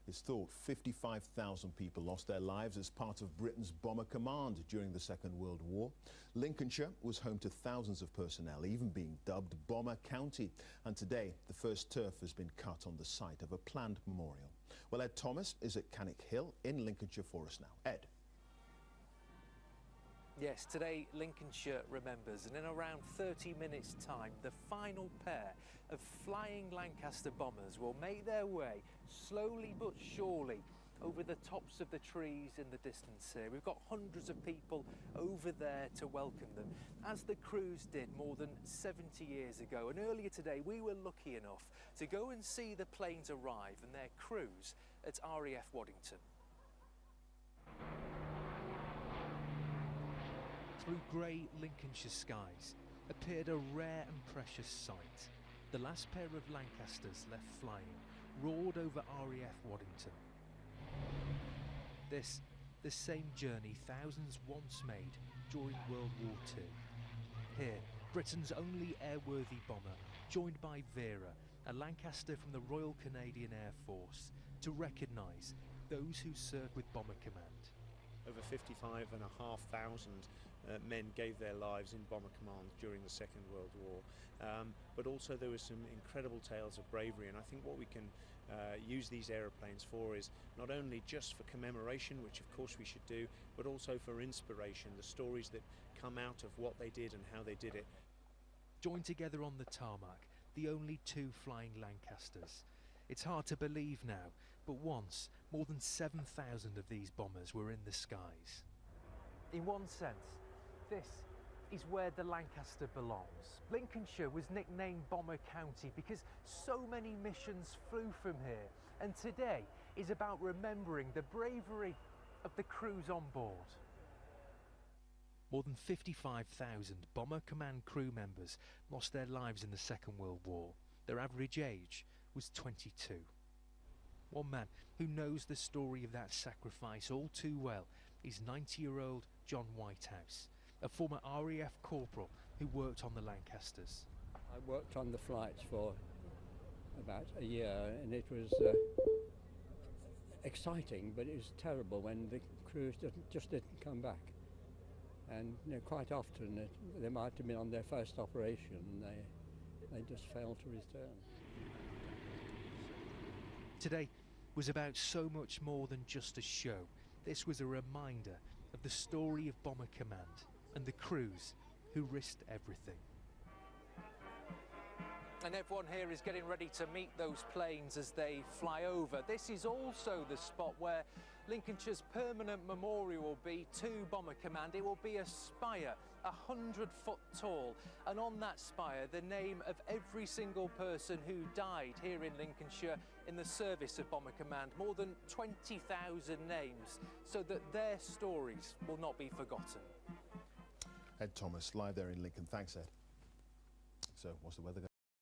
It's thought 55,000 people lost their lives as part of Britain's bomber command during the Second World War. Lincolnshire was home to thousands of personnel, even being dubbed Bomber County. And today, the first turf has been cut on the site of a planned memorial. Well, Ed Thomas is at Cannock Hill in Lincolnshire for us now. Ed. Yes, today Lincolnshire remembers, and in around 30 minutes' time, the final pair of flying Lancaster bombers will make their way, slowly but surely, over the tops of the trees in the distance here. We've got hundreds of people over there to welcome them, as the crews did more than 70 years ago. And earlier today, we were lucky enough to go and see the planes arrive and their crews at RAF Waddington. Through grey Lincolnshire skies appeared a rare and precious sight. The last pair of Lancasters left flying roared over RAF Waddington. This, the same journey thousands once made during World War II. Here, Britain's only airworthy bomber, joined by Vera, a Lancaster from the Royal Canadian Air Force, to recognise those who served with Bomber Command. Over 55,500 men gave their lives in Bomber Command during the Second World War. But also there were some incredible tales of bravery, and I think what we can use these aeroplanes for is not only just for commemoration, which of course we should do, but also for inspiration, the stories that come out of what they did and how they did it. Joined together on the tarmac, the only two flying Lancasters. It's hard to believe now, but once, more than 7,000 of these bombers were in the skies. In one sense, this is where the Lancaster belongs. Lincolnshire was nicknamed Bomber County because so many missions flew from here, and today is about remembering the bravery of the crews on board. More than 55,000 Bomber Command crew members lost their lives in the Second World War. Their average age was 22. One man who knows the story of that sacrifice all too well is 90-year-old John Whitehouse, a former RAF corporal who worked on the Lancasters. I worked on the flights for about a year, and it was exciting, but it was terrible when the crews just didn't come back. And quite often they might have been on their first operation and they just failed to return. Today was about so much more than just a show. This was a reminder of the story of Bomber Command and the crews who risked everything. And everyone here is getting ready to meet those planes as they fly over. This is also the spot where Lincolnshire's permanent memorial will be to Bomber Command. It will be a spire, 100 foot tall, and on that spire the name of every single person who died here in Lincolnshire in the service of Bomber Command. More than 20,000 names, so that their stories will not be forgotten. Ed Thomas, live there in Lincoln. Thanks, Ed. So, what's the weather going to be?